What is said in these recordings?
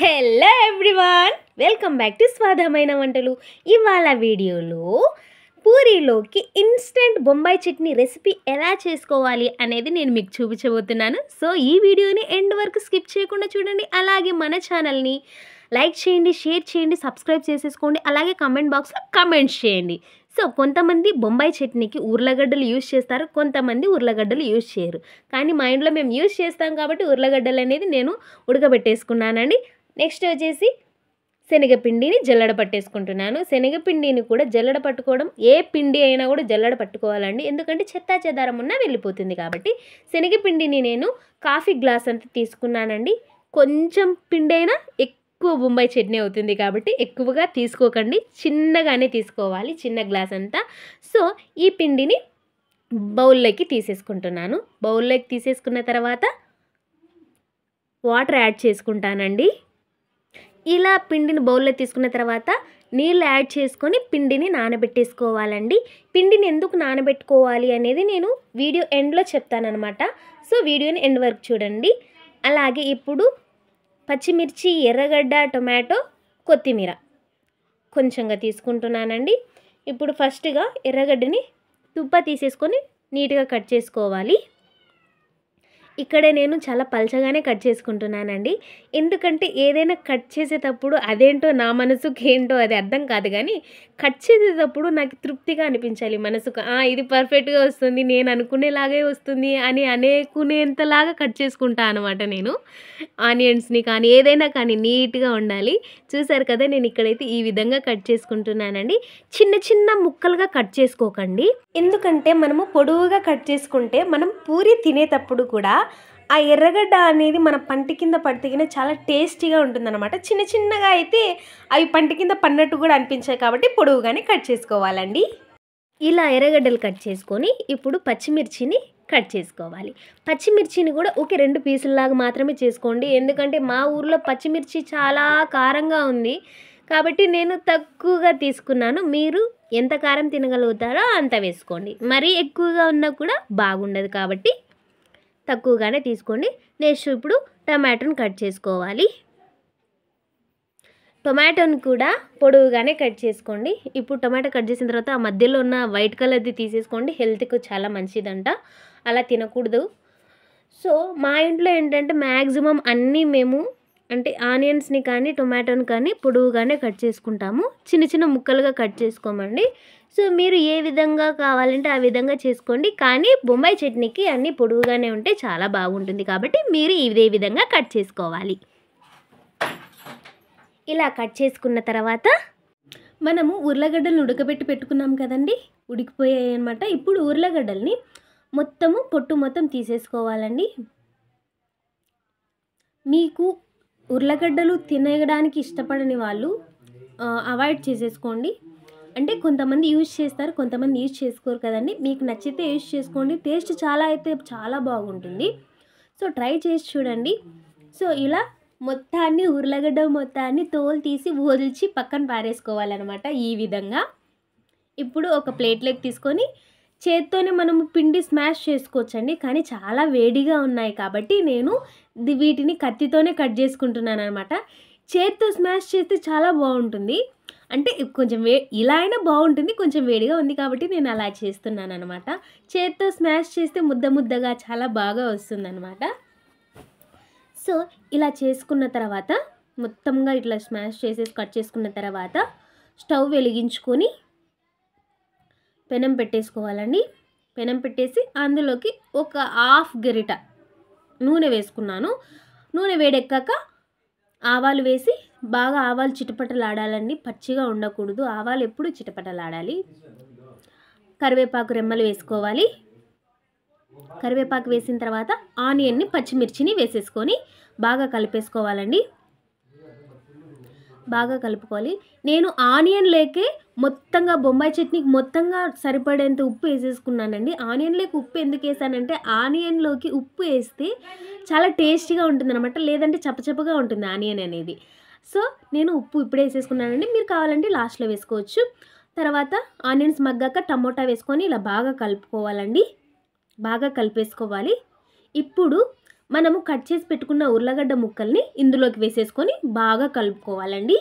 Hello everyone, welcome back to స్వాదమైన వంటలు. ఇవాళ వీడియోలో పూరీలోకి ఇన్స్టెంట్ బొంబాయి చట్నీ రెసిపీ ఎలా చేసుకోవాలి అనేది నేను మీకు చూపించబోతున్నాను. సో ఈ వీడియోని ఎండ్ వరకు స్కిప్ చేయకుండా చూడండి. అలాగే మన ఛానల్ని లైక్ చేయండి, షేర్ చేయండి, సబ్స్క్రైబ్ చేసేసుకోండి. అలాగే కామెంట్ బాక్స్లో కామెంట్స్ చేయండి. సో కొంతమంది బొంబాయి చట్నీకి ఉర్లగడ్డలు యూజ్ చేస్తారు, కొంతమంది ఉర్లగడ్డలు యూజ్ చేయరు. కానీ మా ఇంట్లో మేము యూజ్ చేస్తాం కాబట్టి ఉర్లగడ్డలు అనేది నేను ఉడకబెట్టేసుకున్నానండి. నెక్స్ట్ వచ్చేసి శనగపిండిని జల్లెడ పట్టేసుకుంటున్నాను. శనగపిండిని కూడా జల్లెడ పట్టుకోవడం, ఏ పిండి అయినా కూడా జల్లెడ పట్టుకోవాలండి, ఎందుకంటే చెత్తా చెదారం ఉన్నా వెళ్ళిపోతుంది. కాబట్టి శనగపిండిని నేను కాఫీ గ్లాస్ అంతా తీసుకున్నానండి. కొంచెం పిండి అయినా ఎక్కువ బొంబాయి చట్నీ అవుతుంది కాబట్టి ఎక్కువగా తీసుకోకండి, చిన్నగానే తీసుకోవాలి, చిన్న గ్లాస్ అంతా. సో ఈ పిండిని బౌల్లోకి తీసేసుకుంటున్నాను. బౌల్లోకి తీసేసుకున్న తర్వాత వాటర్ యాడ్ చేసుకుంటానండి. ఇలా పిండిని బౌల్లో తీసుకున్న తర్వాత నీళ్ళు యాడ్ చేసుకొని పిండిని నానబెట్టేసుకోవాలండి. పిండిని ఎందుకు నానబెట్టుకోవాలి అనేది నేను వీడియో ఎండ్లో చెప్తానమాట. సో వీడియోని ఎండ్ వరకు చూడండి. అలాగే ఇప్పుడు పచ్చిమిర్చి, ఎర్రగడ్డ, టొమాటో, కొత్తిమీర కొంచెంగా తీసుకుంటున్నానండి. ఇప్పుడు ఫస్ట్గా ఎర్రగడ్డని తుప్ప తీసేసుకొని నీట్గా కట్ చేసుకోవాలి. ఇక్కడే నేను చాలా పల్చగానే కట్ చేసుకుంటున్నానండి, ఎందుకంటే ఏదైనా కట్ చేసేటప్పుడు అదేంటో నా మనసుకి ఏంటో అది అర్థం కాదు, కానీ కట్ చేసేటప్పుడు నాకు తృప్తిగా అనిపించాలి మనసుకు. ఇది పర్ఫెక్ట్గా వస్తుంది, నేను అనుకునేలాగే వస్తుంది అని అనుకునేంతలాగా కట్ చేసుకుంటా అనమాట. నేను ఆనియన్స్ని కానీ ఏదైనా కానీ నీట్గా ఉండాలి. చూసారు కదా, నేను ఇక్కడైతే ఈ విధంగా కట్ చేసుకుంటున్నానండి. చిన్న చిన్న ముక్కలుగా కట్ చేసుకోకండి, ఎందుకంటే మనము పొడవుగా కట్ చేసుకుంటే మనం పూరి తినేటప్పుడు కూడా ఆ ఎర్రగడ్డ అనేది మన పంటి కింద పడితే చాలా టేస్టీగా ఉంటుందన్నమాట. చిన్న చిన్నగా అయితే అవి పంటి కింద పడినట్టు కూడా అనిపించాయి, కాబట్టి పొడవుగానే కట్ చేసుకోవాలండి. ఇలా ఎర్రగడ్డలు కట్ చేసుకొని ఇప్పుడు పచ్చిమిర్చిని కట్ చేసుకోవాలి. పచ్చిమిర్చిని కూడా ఒకే 2 పీసుల్లాగా మాత్రమే చేసుకోండి, ఎందుకంటే మా ఊర్లో పచ్చిమిర్చి చాలా కారంగా ఉంది కాబట్టి నేను తక్కువగా తీసుకున్నాను. మీరు ఎంత కారం తినగలుగుతారో అంత వేసుకోండి, మరీ ఎక్కువగా ఉన్నా కూడా బాగుండదు కాబట్టి తక్కువగానే తీసుకోండి. నెక్స్ట్ ఇప్పుడు టమాటోని కట్ చేసుకోవాలి. టొమాటోని కూడా పొడవుగానే కట్ చేసుకోండి. ఇప్పుడు టొమాటో కట్ చేసిన తర్వాత ఆ మధ్యలో ఉన్న వైట్ కలర్ది తీసేసుకోండి, హెల్త్కి చాలా మంచిదంట, అలా తినకూడదు. సో మా ఇంట్లో ఏంటంటే మ్యాక్సిమం అన్నీ మేము అంటే ఆనియన్స్ని కానీ టొమాటోని కానీ పొడవుగానే కట్ చేసుకుంటాము, చిన్న చిన్న ముక్కలుగా కట్ చేసుకోమండి. సో మీరు ఏ విధంగా కావాలంటే ఆ విధంగా చేసుకోండి, కానీ బొంబాయి చట్నీకి అన్నీ పొడవుగానే ఉంటే చాలా బాగుంటుంది కాబట్టి మీరు ఇదే విధంగా కట్ చేసుకోవాలి. ఇలా కట్ చేసుకున్న తర్వాత మనము ఉర్లగడ్డలను ఉడకబెట్టి పెట్టుకున్నాం కదండి, ఉడికిపోయాయి అన్నమాట. ఇప్పుడు ఉర్లగడ్డల్ని మొత్తము పొట్టు మొత్తం తీసేసుకోవాలండి. మీకు ఉర్లగడ్డలు తినడానికి ఇష్టపడని వాళ్ళు అవాయిడ్ చేసేసుకోండి. అంటే కొంతమంది యూజ్ చేస్తారు, కొంతమంది యూజ్ చేసుకోరు కదండి. మీకు నచ్చితే యూజ్ చేసుకోండి, టేస్ట్ చాలా బాగుంటుంది. సో ట్రై చేసి చూడండి. సో ఇలా మొత్తాన్ని ఉర్లగడ్డ మొత్తాన్ని తోలు తీసి వదిల్చి పక్కన పారేసుకోవాలన్నమాట ఈ విధంగా. ఇప్పుడు ఒక ప్లేట్లోకి తీసుకొని చేత్తోనే మనము పిండి స్మాష్ చేసుకోవచ్చండి, కానీ చాలా వేడిగా ఉన్నాయి కాబట్టి నేను వీటిని కత్తితోనే కట్ చేసుకుంటున్నాను అనమాట. చేత్తో స్మాష్ చేస్తే చాలా బాగుంటుంది, అంటే కొంచెం ఇలా అయినా బాగుంటుంది, కొంచెం వేడిగా ఉంది కాబట్టి నేను అలా చేస్తున్నాను అనమాట. చేత్తో స్మాష్ చేస్తే ముద్దగా చాలా బాగా వస్తుందన్నమాట. సో ఇలా చేసుకున్న తర్వాత మొత్తంగా ఇట్లా స్మాష్ చేసేసి కట్ చేసుకున్న తర్వాత స్టవ్ వెలిగించుకొని పెనం పెట్టేసుకోవాలండి. పెనం పెట్టేసి అందులోకి ఒక 1/2 గరిట నూనె వేసుకున్నాను. నూనె వేడెక్కాక ఆవాలు వేసి బాగా ఆవాలు చిటపటలాడాలండి, పచ్చిగా ఉండకూడదు, ఆవాలు ఎప్పుడు చిటపటలాడాలి. కరివేపాకు రెమ్మలు వేసుకోవాలి. కరివేపాకు వేసిన తర్వాత ఆనియన్ని, పచ్చిమిర్చిని వేసేసుకొని బాగా కలిపేసుకోవాలండి. బాగా కలుపుకోవాలి. నేను ఆనియన్ లేకే మొత్తంగా బొంబాయి చట్నీకి మొత్తంగా సరిపడేంత ఉప్పు వేసేసుకున్నానండి. ఆనియన్ లేక ఉప్పు ఎందుకు వేసానంటే ఆనియన్లోకి ఉప్పు వేస్తే చాలా టేస్టీగా ఉంటుందన్నమాట, లేదంటే చప్పచప్పగా ఉంటుంది ఆనియన్ అనేది. సో నేను ఉప్పు ఇప్పుడే వేసేసుకున్నానండి, మీరు కావాలంటే లాస్ట్లో వేసుకోవచ్చు. తర్వాత ఆనియన్స్ మగ్గాక టమోటా వేసుకొని ఇలా బాగా కలుపుకోవాలండి, బాగా కలిపేసుకోవాలి. ఇప్పుడు మనము కట్ చేసి పెట్టుకున్న ఉర్లగడ్డ ముక్కల్ని ఇందులోకి వేసేసుకొని బాగా కలుపుకోవాలండి.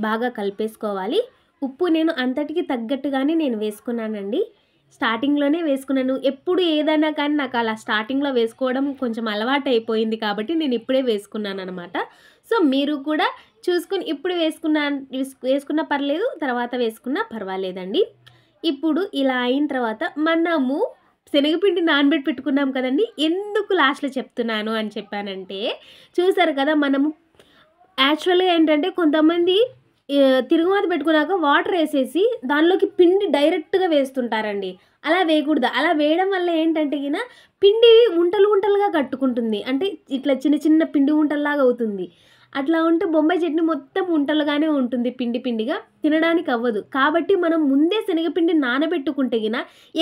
బాగా కలిపేసుకోవాలి. ఉప్పు నేను అంతటికి తగ్గట్టుగానే నేను వేసుకున్నానండి. స్టార్టింగ్లోనే వేసుకున్నాను. ఎప్పుడు ఏదైనా కానీ నాకు అలా స్టార్టింగ్లో వేసుకోవడం కొంచెం అలవాటు అయిపోయింది కాబట్టి నేను ఇప్పుడే వేసుకున్నాను అనమాట. సో మీరు కూడా చూసుకొని ఇప్పుడు వేసుకున్నా పర్లేదు, తర్వాత వేసుకున్నా పర్వాలేదండి. ఇప్పుడు ఇలా అయిన తర్వాత మనము శనగపిండి నానబెట్టి పెట్టుకున్నాం కదండి. ఎందుకు లాస్ట్లో చెప్తున్నాను అని చెప్పానంటే, చూసారు కదా మనము యాక్చువల్గా ఏంటంటే కొంతమంది తిరుగుమాత పెట్టుకున్నాక వాటర్ వేసేసి దానిలోకి పిండి డైరెక్ట్గా వేస్తుంటారండి. అలా వేయకూడదు. అలా వేయడం వల్ల ఏంటంటే పిండి ఉంటలుగా కట్టుకుంటుంది. అంటే ఇట్లా చిన్న చిన్న పిండి ఉంటల్లాగా అవుతుంది. అట్లా ఉంటే బొంబాయి చట్నీ మొత్తం ఉంటలుగానే ఉంటుంది, పిండిగా తినడానికి అవ్వదు. కాబట్టి మనం ముందే శనగపిండి నానబెట్టుకుంటే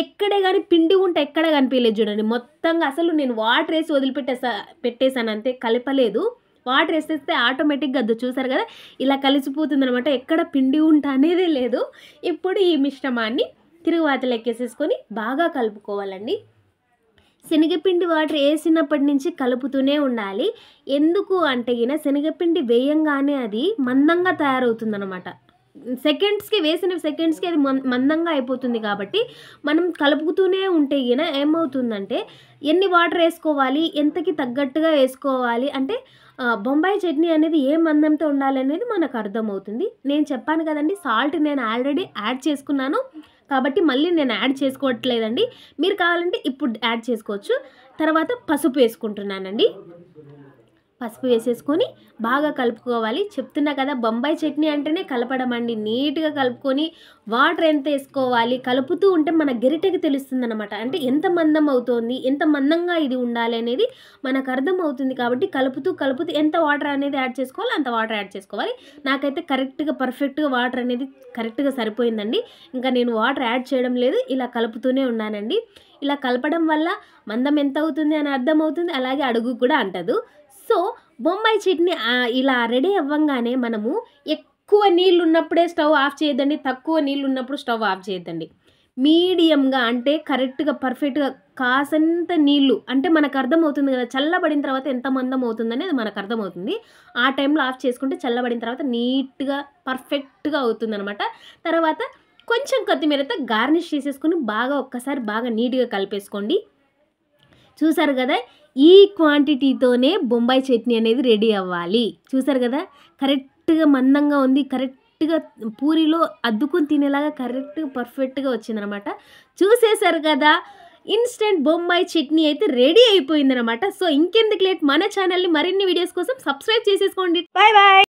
ఎక్కడే కానీ పిండి ఉంట ఎక్కడ కనిపించలేదు చూడండి. మొత్తంగా అసలు నేను వాటర్ వేసి పెట్టేశాను అంతే, కలపలేదు. వాటర్ వేసేస్తే ఆటోమేటిక్గా అది చూసారు కదా ఇలా కలిసిపోతుంది అనమాట. ఎక్కడ పిండి ఉంట అనేదే లేదు. ఇప్పుడు ఈ మిశ్రమాన్ని తిరుగువాతలు ఎక్కేసేసుకొని బాగా కలుపుకోవాలండి. శనగపిండి వాటర్ వేసినప్పటి నుంచి కలుపుతూనే ఉండాలి. ఎందుకు అంటే శనగపిండి వేయంగానే అది మందంగా తయారవుతుందన్నమాట. వేసిన సెకండ్స్కి అది మందంగా అయిపోతుంది. కాబట్టి మనం కలుపుతూనే ఉంటే ఏమవుతుందంటే ఎన్ని వాటర్ వేసుకోవాలి, ఎంతకి తగ్గట్టుగా వేసుకోవాలి అంటే బొంబాయి చట్నీ అనేది ఏ మందంతో ఉండాలి అనేది మనకు అర్థమవుతుంది. నేను చెప్పాను కదండి, సాల్ట్ నేను ఆల్రెడీ యాడ్ చేసుకున్నాను కాబట్టి మళ్ళీ నేను యాడ్ చేసుకోవట్లేదండి. మీరు కావాలంటే ఇప్పుడు యాడ్ చేసుకోవచ్చు. తర్వాత పసుపు వేసుకుంటున్నానండి. పసుపు వేసేసుకొని బాగా కలుపుకోవాలి. చెప్తున్నా కదా బొంబాయి చట్నీ అంటేనే కలపడం అండి. నీట్గా కలుపుకొని వాటర్ ఎంత వేసుకోవాలి కలుపుతూ ఉంటే మన గరిటెకి తెలుస్తుంది అనమాట. అంటే ఎంత మందం అవుతోంది, ఎంత మందంగా ఇది ఉండాలి అనేది మనకు అర్థం అవుతుంది. కాబట్టి కలుపుతూ ఎంత వాటర్ అనేది యాడ్ చేసుకోవాలి అంత వాటర్ యాడ్ చేసుకోవాలి. నాకైతే పర్ఫెక్ట్గా వాటర్ అనేది కరెక్ట్గా సరిపోయిందండి. ఇంకా నేను వాటర్ యాడ్ చేయడం లేదు, ఇలా కలుపుతూనే ఉన్నానండి. ఇలా కలపడం వల్ల మందం ఎంత అవుతుంది అని అర్థం అవుతుంది, అలాగే అడుగు కూడా అంటదు. సో బొంబాయి చట్నీ ఇలా రెడీ అవ్వంగానే మనము ఎక్కువ నీళ్ళు ఉన్నప్పుడే స్టవ్ ఆఫ్ చేయొద్దండి, తక్కువ నీళ్ళు ఉన్నప్పుడు స్టవ్ ఆఫ్ చేయొద్దండి. మీడియంగా అంటే కరెక్ట్గా పర్ఫెక్ట్గా కాసంత నీళ్ళు అంటే మనకు అర్థమవుతుంది కదా, చల్లబడిన తర్వాత ఎంత మందం అవుతుందని అది మనకు అర్థమవుతుంది. ఆ టైంలో ఆఫ్ చేసుకుంటే చల్లబడిన తర్వాత నీట్గా పర్ఫెక్ట్గా అవుతుందన్నమాట. తర్వాత కొంచెం కొత్తిమీరతో గార్నిష్ చేసేసుకొని ఒక్కసారి బాగా నీట్గా కలిపేసుకోండి. చూసారు కదా, ఈ క్వాంటిటీతోనే బొంబాయి చట్నీ అనేది రెడీ అవ్వాలి. చూసారు కదా కరెక్ట్గా మందంగా ఉంది, కరెక్ట్గా పూరిలో అద్దుకొని తినేలాగా కరెక్ట్గా పర్ఫెక్ట్గా వచ్చిందనమాట. చూసేశారు కదా, ఇన్స్టెంట్ బొంబాయి చట్నీ అయితే రెడీ అయిపోయిందనమాట. సో ఇంకెందుకు లేట్, మన ఛానల్ని మరిన్ని వీడియోస్ కోసం సబ్స్క్రైబ్ చేసేసుకోండి. Bye bye.